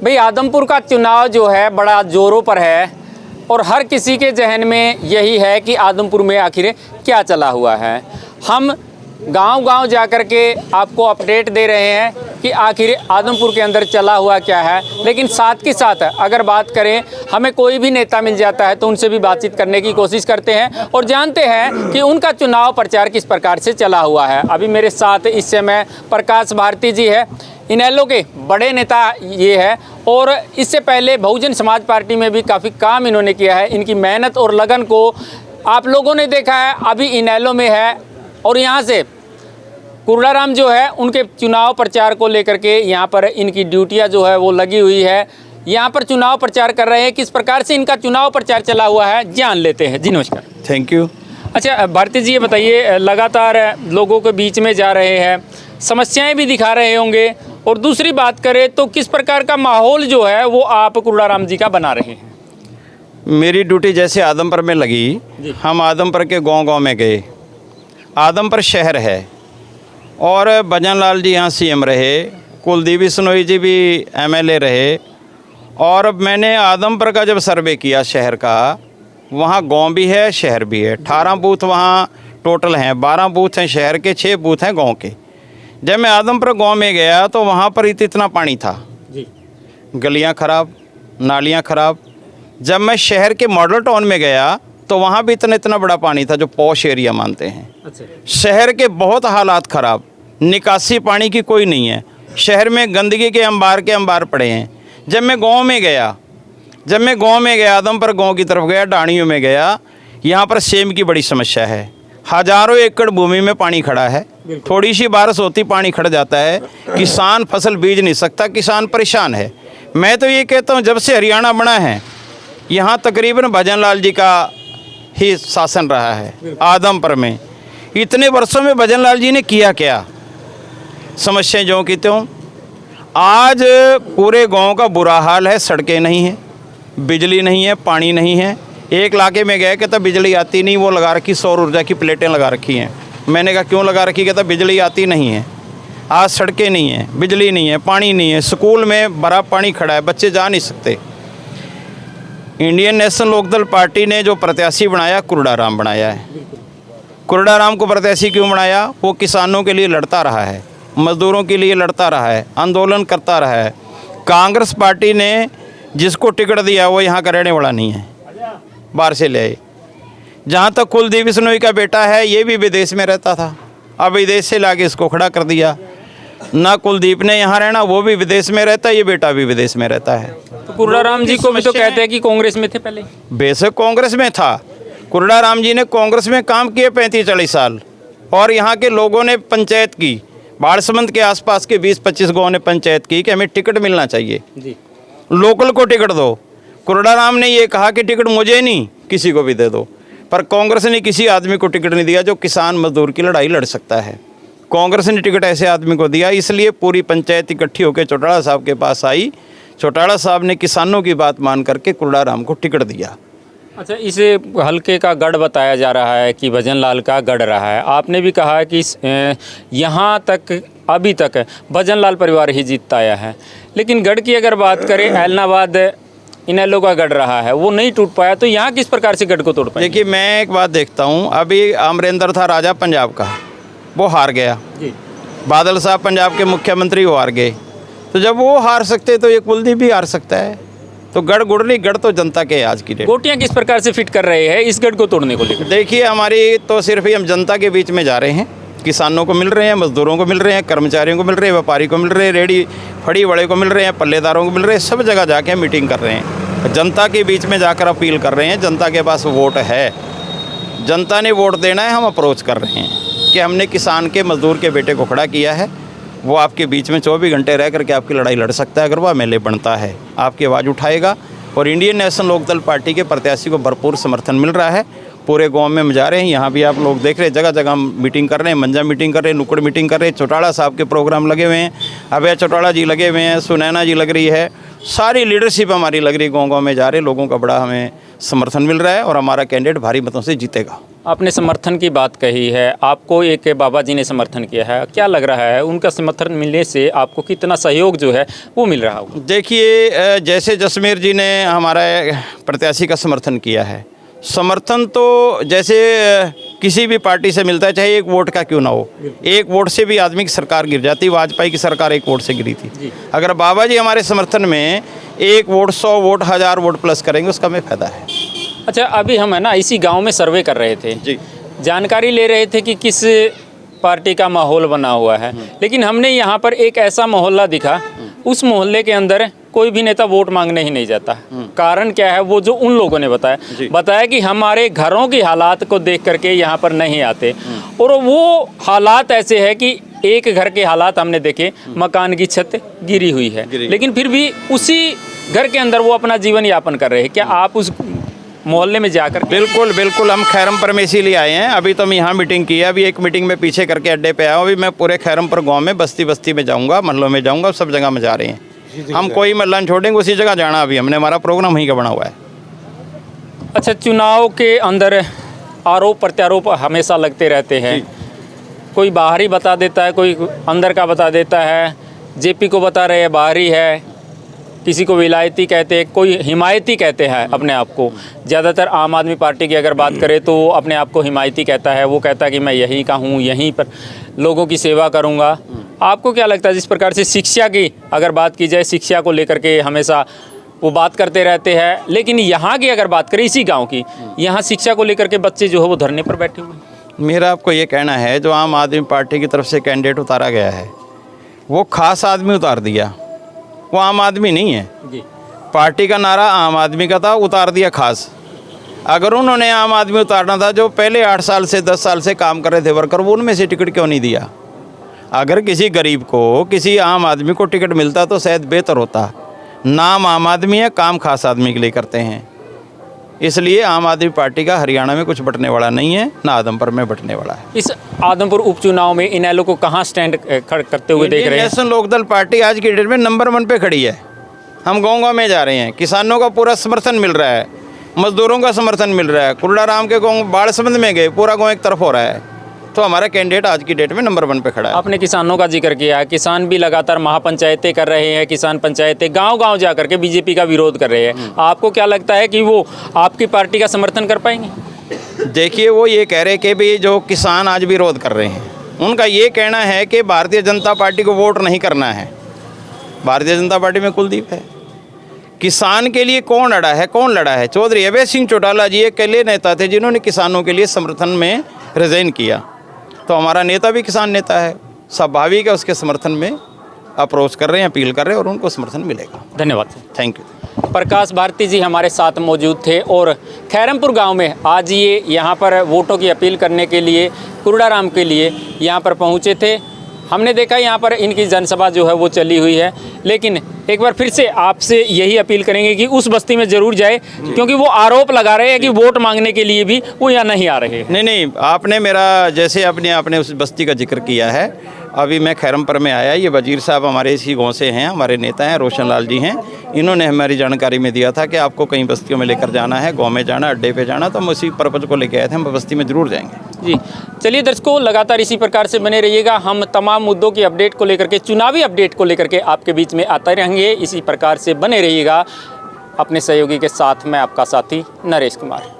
भाई आदमपुर का चुनाव जो है बड़ा जोरों पर है और हर किसी के जहन में यही है कि आदमपुर में आखिर क्या चला हुआ है। हम गांव-गांव जाकर के आपको अपडेट दे रहे हैं कि आखिर आदमपुर के अंदर चला हुआ क्या है। लेकिन साथ के साथ अगर बात करें, हमें कोई भी नेता मिल जाता है तो उनसे भी बातचीत करने की कोशिश करते हैं और जानते हैं कि उनका चुनाव प्रचार किस प्रकार से चला हुआ है। अभी मेरे साथ इस समय प्रकाश भारती जी है, इनेलो के बड़े नेता ये है और इससे पहले बहुजन समाज पार्टी में भी काफ़ी काम इन्होंने किया है। इनकी मेहनत और लगन को आप लोगों ने देखा है। अभी इनेलो में है और यहाँ से कुर्राराम जो है उनके चुनाव प्रचार को लेकर के यहाँ पर इनकी ड्यूटियाँ जो है वो लगी हुई है। यहाँ पर चुनाव प्रचार कर रहे हैं। किस प्रकार से इनका चुनाव प्रचार चला हुआ है जान लेते हैं। जी नमस्कार। Thank you. अच्छा भारती जी, ये बताइए, लगातार लोगों के बीच में जा रहे हैं, समस्याएं भी दिखा रहे होंगे और दूसरी बात करें तो किस प्रकार का माहौल जो है वो आप कुर्राराम जी का बना रहे हैं? मेरी ड्यूटी जैसे आदमपुर में लगी, हम आदमपुर के गांव-गांव में गए। आदमपुर शहर है और भजन लाल जी यहाँ सीएम रहे, कुलदीप बिश्नोई जी भी एमएलए रहे और मैंने आदमपुर का जब सर्वे किया शहर का, वहाँ गांव भी है शहर भी है। 18 बूथ वहाँ टोटल हैं, 12 बूथ हैं शहर के, 6 बूथ हैं गांव के। जब मैं आदमपुर गांव में गया तो वहाँ पर इतना पानी था जी, गलियाँ ख़राब, नालियाँ ख़राब। जब मैं शहर के मॉडल टाउन में गया तो वहाँ भी इतना बड़ा पानी था जो पॉश एरिया मानते हैं। अच्छा। शहर के बहुत हालात ख़राब, निकासी पानी की कोई नहीं है। शहर में गंदगी के अंबार पड़े हैं। जब मैं गांव में गया, आदमपुर गांव की तरफ गया, डाणियों में गया, यहाँ पर सेम की बड़ी समस्या है। हज़ारों एकड़ भूमि में पानी खड़ा है, थोड़ी सी बारिश होती पानी खड़ जाता है, किसान फसल बीज नहीं सकता, किसान परेशान है। मैं तो ये कहता हूँ जब से हरियाणा बना है यहाँ तकरीबन भजन लाल जी का ही शासन रहा है। आदमपुर में इतने वर्षों में भजन लाल जी ने किया क्या? समस्याएं जो की त्यों। आज पूरे गांव का बुरा हाल है, सड़कें नहीं हैं, बिजली नहीं है, पानी नहीं है। एक इलाके में गए कहता बिजली आती नहीं, वो लगा रखी सौर ऊर्जा की प्लेटें लगा रखी हैं। मैंने कहा क्यों लगा रखी? कहता बिजली आती नहीं है। आज सड़कें नहीं हैं, बिजली नहीं है, पानी नहीं है, स्कूल में भरा पानी खड़ा है, बच्चे जा नहीं सकते। इंडियन नेशनल लोकदल पार्टी ने जो प्रत्याशी बनाया, कुर्राराम बनाया है। कुर्राराम को प्रत्याशी क्यों बनाया? वो किसानों के लिए लड़ता रहा है, मजदूरों के लिए लड़ता रहा है, आंदोलन करता रहा है। कांग्रेस पार्टी ने जिसको टिकट दिया वो यहाँ का रहने वाला नहीं है, बाहर से ले आए। जहाँ तक कुलदीप बिश्नोई का बेटा है, ये भी विदेश में रहता था, अब विदेश से लाके इसको खड़ा कर दिया। ना कुलदीप ने यहाँ रहना, वो भी विदेश में रहता है, ये बेटा भी विदेश में रहता है। तो कुर्राराम जी को भी तो कहते हैं कि कांग्रेस में थे पहले। बेशक कांग्रेस में था, कुर्राराम जी ने कांग्रेस में काम किए 35-40 साल और यहाँ के लोगों ने पंचायत की, बाड़समंद के आसपास के 20-25 गाँव ने पंचायत की कि हमें टिकट मिलना चाहिए जी, लोकल को टिकट दो। कुर्राराम ने ये कहा कि टिकट मुझे नहीं, किसी को भी दे दो, पर कांग्रेस ने किसी आदमी को टिकट नहीं दिया जो किसान मजदूर की लड़ाई लड़ सकता है। कांग्रेस ने टिकट ऐसे आदमी को दिया, इसलिए पूरी पंचायत इकट्ठी होकर चौटाला साहब के पास आई। चौटाला साहब ने किसानों की बात मान करके कुर्राराम को टिकट दिया। अच्छा, इसे हल्के का गढ़ बताया जा रहा है कि भजन लाल का गढ़ रहा है। आपने भी कहा कि यहाँ तक अभी तक भजन लाल परिवार ही जीतता आया है, लेकिन गढ़ की अगर बात करें, ऐलनाबाद इनेलो का गढ़ रहा है, वो नहीं टूट पाया, तो यहाँ किस प्रकार से गढ़ को तोड़ पाए? देखिए, मैं एक बात देखता हूँ, अभी अमरिंदर था राजा पंजाब का, वो हार गया जी। बादल साहब पंजाब के मुख्यमंत्री, वो हार गए। तो जब वो हार सकते तो ये कुलदीप भी हार सकता है। तो गढ़ गुड़ नहीं, गढ़ तो जनता के आज की डेट। गोटियाँ किस प्रकार से फिट कर रहे हैं इस गढ़ को तोड़ने को लेकर? देखिए, हमारी तो सिर्फ ही हम जनता के बीच में जा रहे हैं, किसानों को मिल रहे हैं, मजदूरों को मिल रहे हैं, कर्मचारियों को मिल रहे हैं, व्यापारी को मिल रहे हैं, रेडी फड़ी बड़े को मिल रहे हैं, पल्लेदारों को मिल रहे हैं, सब जगह जाके मीटिंग कर रहे हैं, जनता के बीच में जाकर अपील कर रहे हैं। जनता के पास वोट है, जनता ने वोट देना है, हम अप्रोच कर रहे हैं कि हमने किसान के मजदूर के बेटे को खड़ा किया है, वो आपके बीच में 24 घंटे रह करके आपकी लड़ाई लड़ सकता है। अगर वह एमएलए बनता है, आपकी आवाज़ उठाएगा। और इंडियन नेशनल लोकदल पार्टी के प्रत्याशी को भरपूर समर्थन मिल रहा है। पूरे गांव में हम जा रहे हैं, यहाँ भी आप लोग देख रहे हैं, जगह जगह मीटिंग कर रहे हैं, मंजा मीटिंग कर रहे हैं, नुक्कड़ मीटिंग कर रहे हैं। चौटाला साहब के प्रोग्राम लगे हुए हैं, अभय चौटाला जी लगे हुए हैं, सुनैना जी लग रही है, सारी लीडरशिप हमारी लग रही है। गाँव गाँव में जा रहे, लोगों का बड़ा हमें समर्थन मिल रहा है और हमारा कैंडिडेट भारी मतों से जीतेगा। आपने समर्थन की बात कही है, आपको एक बाबा जी ने समर्थन किया है, क्या लग रहा है उनका समर्थन मिलने से आपको कितना सहयोग जो है वो मिल रहा होगा? देखिए, जैसे जसमेर जी ने हमारे प्रत्याशी का समर्थन किया है, समर्थन तो जैसे किसी भी पार्टी से मिलता है, चाहे एक वोट का क्यों ना हो। एक वोट से भी आदमी की सरकार गिर जाती। वाजपेयी की सरकार एक वोट से गिरी थी। अगर बाबा जी हमारे समर्थन में 1 वोट, 100 वोट, 1000 वोट प्लस करेंगे, उसका हमें फायदा है। अच्छा, अभी हम है ना इसी गांव में सर्वे कर रहे थे जी, जानकारी ले रहे थे कि किस पार्टी का माहौल बना हुआ है, लेकिन हमने यहाँ पर एक ऐसा मोहल्ला दिखा, उस मोहल्ले के अंदर कोई भी नेता वोट मांगने ही नहीं जाता। कारण क्या है, वो जो उन लोगों ने बताया कि हमारे घरों की हालात को देख करके यहाँ पर नहीं आते। और वो हालात ऐसे है कि एक घर के हालात हमने देखे, मकान की छत गिरी हुई है, लेकिन फिर भी उसी घर के अंदर वो अपना जीवन यापन कर रहे हैं। क्या आप उस मोहल्ले में जाकर? बिल्कुल बिल्कुल, हम खैरमपुर में इसीलिए आए हैं। अभी तो हम यहाँ मीटिंग की है, अभी एक मीटिंग में पीछे करके अड्डे पे आया हूँ। अभी मैं पूरे खैरमपुर गांव में बस्ती बस्ती में जाऊँगा, महलों में जाऊँगा, सब जगह में जा रहे हैं। हम कोई महल्ला नहीं छोड़ेंगे, उसी जगह जाना। अभी हमने हमारा प्रोग्राम वहीं का बना हुआ है। अच्छा, चुनाव के अंदर आरोप प्रत्यारोप हमेशा लगते रहते हैं। कोई बाहरी बता देता है, कोई अंदर का बता देता है। जेपी को बता रहे हैं बाहरी है, किसी को विलायती कहते हैं, कोई हिमायती कहते हैं अपने आप को। ज़्यादातर आम आदमी पार्टी की अगर बात करें तो अपने आप को हिमायती कहता है। वो कहता है कि मैं यहीं का हूँ, यहीं पर लोगों की सेवा करूँगा। आपको क्या लगता है, जिस प्रकार से शिक्षा की अगर बात की जाए, शिक्षा को लेकर के हमेशा वो बात करते रहते हैं, लेकिन यहाँ की अगर बात करें, इसी गाँव की, यहाँ शिक्षा को लेकर के बच्चे जो है वो धरने पर बैठे हुए हैं? मेरा आपको ये कहना है, जो आम आदमी पार्टी की तरफ से कैंडिडेट उतारा गया है, वो खास आदमी उतार दिया। वो आम आदमी नहीं है। पार्टी का नारा आम आदमी का था, उतार दिया खास। अगर उन्होंने आम आदमी उतारना था, जो पहले 8 साल से 10 साल से काम कर रहे थे वर्कर, वो उनमें से टिकट क्यों नहीं दिया? अगर किसी गरीब को, किसी आम आदमी को टिकट मिलता तो शायद बेहतर होता। नाम आम आदमी है, काम खास आदमी के लिए करते हैं। इसलिए आम आदमी पार्टी का हरियाणा में कुछ बटने वाला नहीं है, ना आदमपुर में बटने वाला है। इस आदमपुर उपचुनाव में इनेलो को कहाँ स्टैंड करते हुए देख रहे हैं? नेशनल लोकदल पार्टी आज की डेट में नंबर 1 पे खड़ी है। हम गाँव-गाँव में जा रहे हैं, किसानों का पूरा समर्थन मिल रहा है, मजदूरों का समर्थन मिल रहा है। कुर्डाराम के गाँव बाढ़ संबंध में गए, पूरा गाँव एक तरफ हो रहा है। तो हमारा कैंडिडेट आज की डेट में नंबर 1 पे खड़ा है। आपने किसानों का जिक्र किया है, किसान भी लगातार महापंचायतें कर रहे हैं, किसान पंचायतें गांव-गांव जा करके बीजेपी का विरोध कर रहे हैं। आपको क्या लगता है कि वो आपकी पार्टी का समर्थन कर पाएंगे? देखिए, वो ये कह रहे कि भी जो किसान आज विरोध कर रहे हैं, उनका ये कहना है कि भारतीय जनता पार्टी को वोट नहीं करना है। भारतीय जनता पार्टी में कुलदीप है। किसान के लिए कौन अड़ा है, कौन लड़ा है? चौधरी अभय सिंह चौटाला जी अकेले नेता थे जिन्होंने किसानों के लिए समर्थन में रिजाइन किया। तो हमारा नेता भी किसान नेता है, स्वाभाविक है उसके समर्थन में अप्रोच कर रहे हैं, अपील कर रहे हैं, और उनको समर्थन मिलेगा। धन्यवाद। Thank you. प्रकाश भारती जी हमारे साथ मौजूद थे और खैरमपुर गांव में आज ये यहाँ पर वोटों की अपील करने के लिए, कुर्डाराम के लिए यहाँ पर पहुँचे थे। हमने देखा यहाँ पर इनकी जनसभा जो है वो चली हुई है, लेकिन एक बार फिर से आपसे यही अपील करेंगे कि उस बस्ती में ज़रूर जाए, क्योंकि वो आरोप लगा रहे हैं कि वोट मांगने के लिए भी वो यहाँ नहीं आ रहे। नहीं, आपने मेरा जैसे आपने उस बस्ती का जिक्र किया है, अभी मैं खैरमपुर में आया। ये वजीर साहब हमारे इसी गांव से हैं, हमारे नेता हैं, रोशन लाल जी हैं। इन्होंने हमारी जानकारी में दिया था कि आपको कई बस्तियों में लेकर जाना है, गांव में जाना, अड्डे पे जाना, तो हम उसी पर्पज़ को लेकर आए थे। हम बस्ती में ज़रूर जाएंगे। जी, चलिए दर्शकों, लगातार इसी प्रकार से बने रहिएगा। हम तमाम मुद्दों की अपडेट को लेकर के, चुनावी अपडेट को लेकर के आपके बीच में आते रहेंगे। इसी प्रकार से बने रहिएगा। अपने सहयोगी के साथ मैं आपका साथी नरेश कुमार।